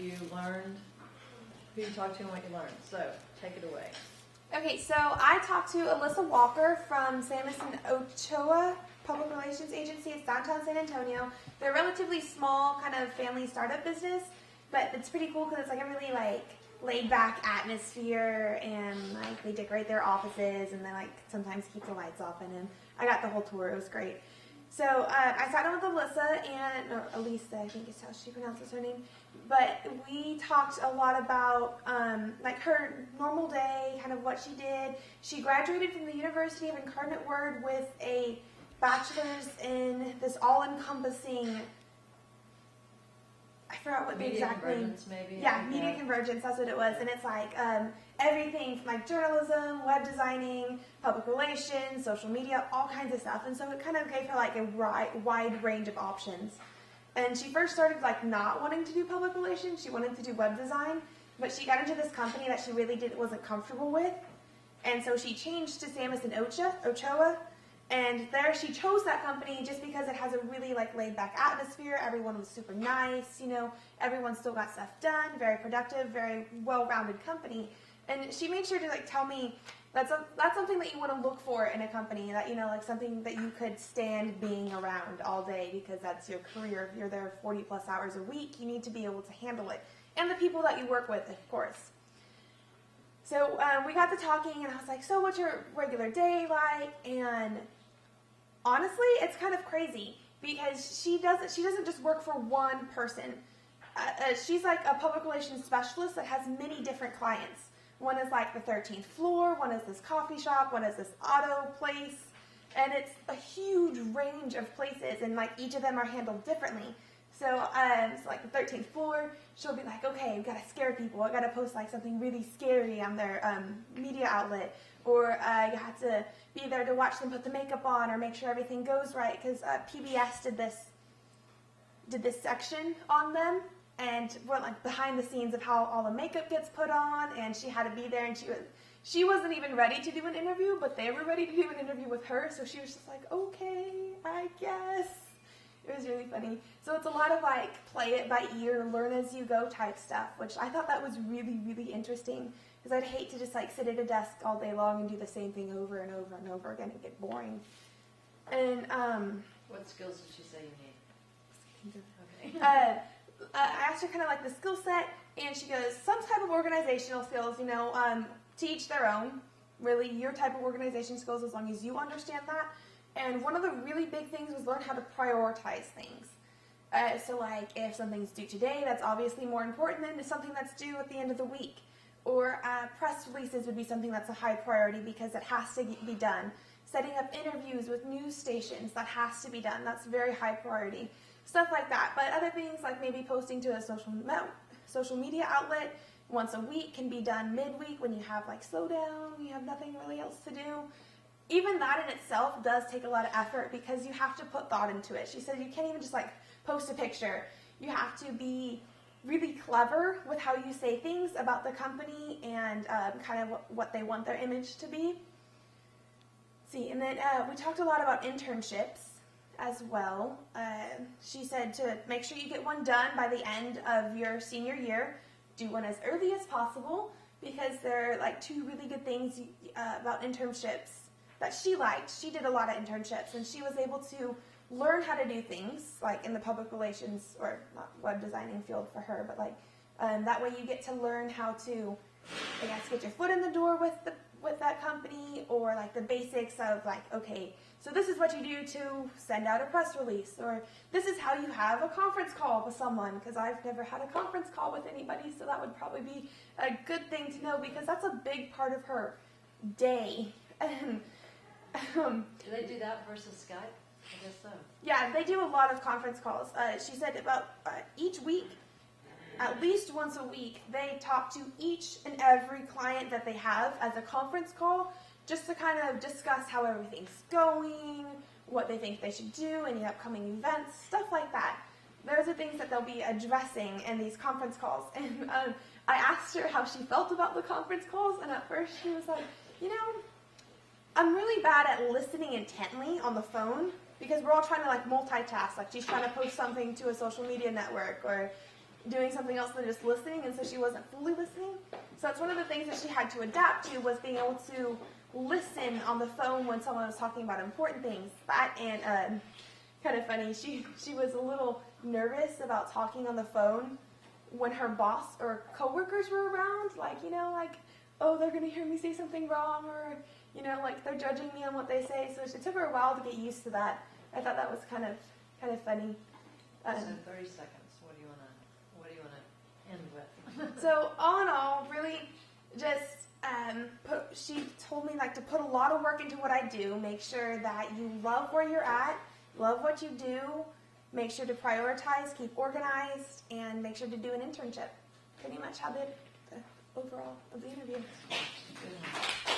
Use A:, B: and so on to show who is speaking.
A: you learned, who you talked to and what you learned. So, take it away.
B: Okay, so I talked to Alyssa Walker from Samus and Ochoa Public Relations Agency. It's downtown San Antonio. They're a relatively small kind of family startup business, but it's pretty cool because it's like a really like laid back atmosphere, and like they decorate their offices, and they like sometimes keep the lights off in them. I got the whole tour. It was great. So I sat down with Alyssa or Elisa, I think is how she pronounces her name. But we talked a lot about like her normal day, kind of what she did. She graduated from the University of Incarnate Word with a bachelor's in this all-encompassing, I forgot what the exact name.
A: Maybe.
B: Yeah, media convergence, that's what it was. And it's like everything from like journalism, web designing, public relations, social media, all kinds of stuff. And so it kind of gave her like a wide range of options. And she first started like not wanting to do public relations. She wanted to do web design, but she got into this company that she really wasn't comfortable with. And so she changed to Samus and Ochoa. And there she chose that company just because it has a really like laid back atmosphere. Everyone was super nice, you know, everyone still got stuff done, very productive, very well-rounded company. And she made sure to like tell me that's something that you want to look for in a company, that, you know, like something that you could stand being around all day, because that's your career. If you're there 40 plus hours a week, you need to be able to handle it. And the people that you work with, of course. So we got to talking, and I was like, so what's your regular day like? And honestly, it's kind of crazy because she doesn't just work for one person. She's like a public relations specialist that has many different clients. One is like the 13th floor, one is this coffee shop, one is this auto place, and it's a huge range of places, and like each of them are handled differently. So like the 13th floor, she'll be like, okay, we gotta scare people. I gotta post like something really scary on their media outlet, or you have to be there to watch them put the makeup on or make sure everything goes right, because PBS did this section on them, and went like behind the scenes of how all the makeup gets put on, and she had to be there, and she wasn't even ready to do an interview, but they were ready to do an interview with her, so she was just like, okay, I guess. It was really funny. So it's a lot of like play it by ear, learn as you go type stuff, which I thought that was really, really interesting, because I'd hate to just like sit at a desk all day long and do the same thing over and over and over again and get boring. And
A: what skills did she say you need?
B: Okay. I asked her kind of like the skill set, and she goes, some type of organizational skills, you know, to each their own. Really, your type of organization skills, as long as you understand that. And one of the really big things was learn how to prioritize things. So like if something's due today, that's obviously more important than something that's due at the end of the week. Or press releases would be something that's a high priority because it has to be done. Setting up interviews with news stations, that has to be done. That's very high priority. Stuff like that. But other things like maybe posting to a social media outlet once a week can be done midweek when you have like slow down, you have nothing really else to do. Even that in itself does take a lot of effort because you have to put thought into it. She said you can't even just like post a picture. You have to be really clever with how you say things about the company and kind of what they want their image to be. See, and then we talked a lot about internships as well. She said to make sure you get one done by the end of your senior year. Do one as early as possible, because there are like two really good things about internships that she liked. She did a lot of internships, and she was able to learn how to do things like in the public relations, or not web designing field for her, but like that way you get to learn how to, I guess, get your foot in the door with that company, or like the basics of like, okay, so this is what you do to send out a press release, or this is how you have a conference call with someone, because I've never had a conference call with anybody, so that would probably be a good thing to know, because that's a big part of her day.
A: Do they do that versus Skype? I guess so.
B: Yeah, they do a lot of conference calls. She said about each week, at least once a week, they talk to each and every client that they have as a conference call, just to kind of discuss how everything's going, what they think they should do, any upcoming events, stuff like that. Those are things that they'll be addressing in these conference calls. And I asked her how she felt about the conference calls, and at first she was like, you know, I'm really bad at listening intently on the phone, because we're all trying to like multitask. Like she's trying to post something to a social media network, or doing something else than just listening, and so she wasn't fully listening. So that's one of the things that she had to adapt to, was being able to listen on the phone when someone was talking about important things. That, and kind of funny, she was a little nervous about talking on the phone when her boss or coworkers were around, like, oh, they're going to hear me say something wrong, or, like they're judging me on what they say. So it took her a while to get used to that. I thought that was kind of funny.
A: So 30 seconds. What do you want to end with?
B: So all in all, really, just she told me to put a lot of work into what I do. Make sure that you love where you're at, love what you do. Make sure to prioritize, keep organized, and make sure to do an internship. Pretty much how the overall of the interview.
A: Good.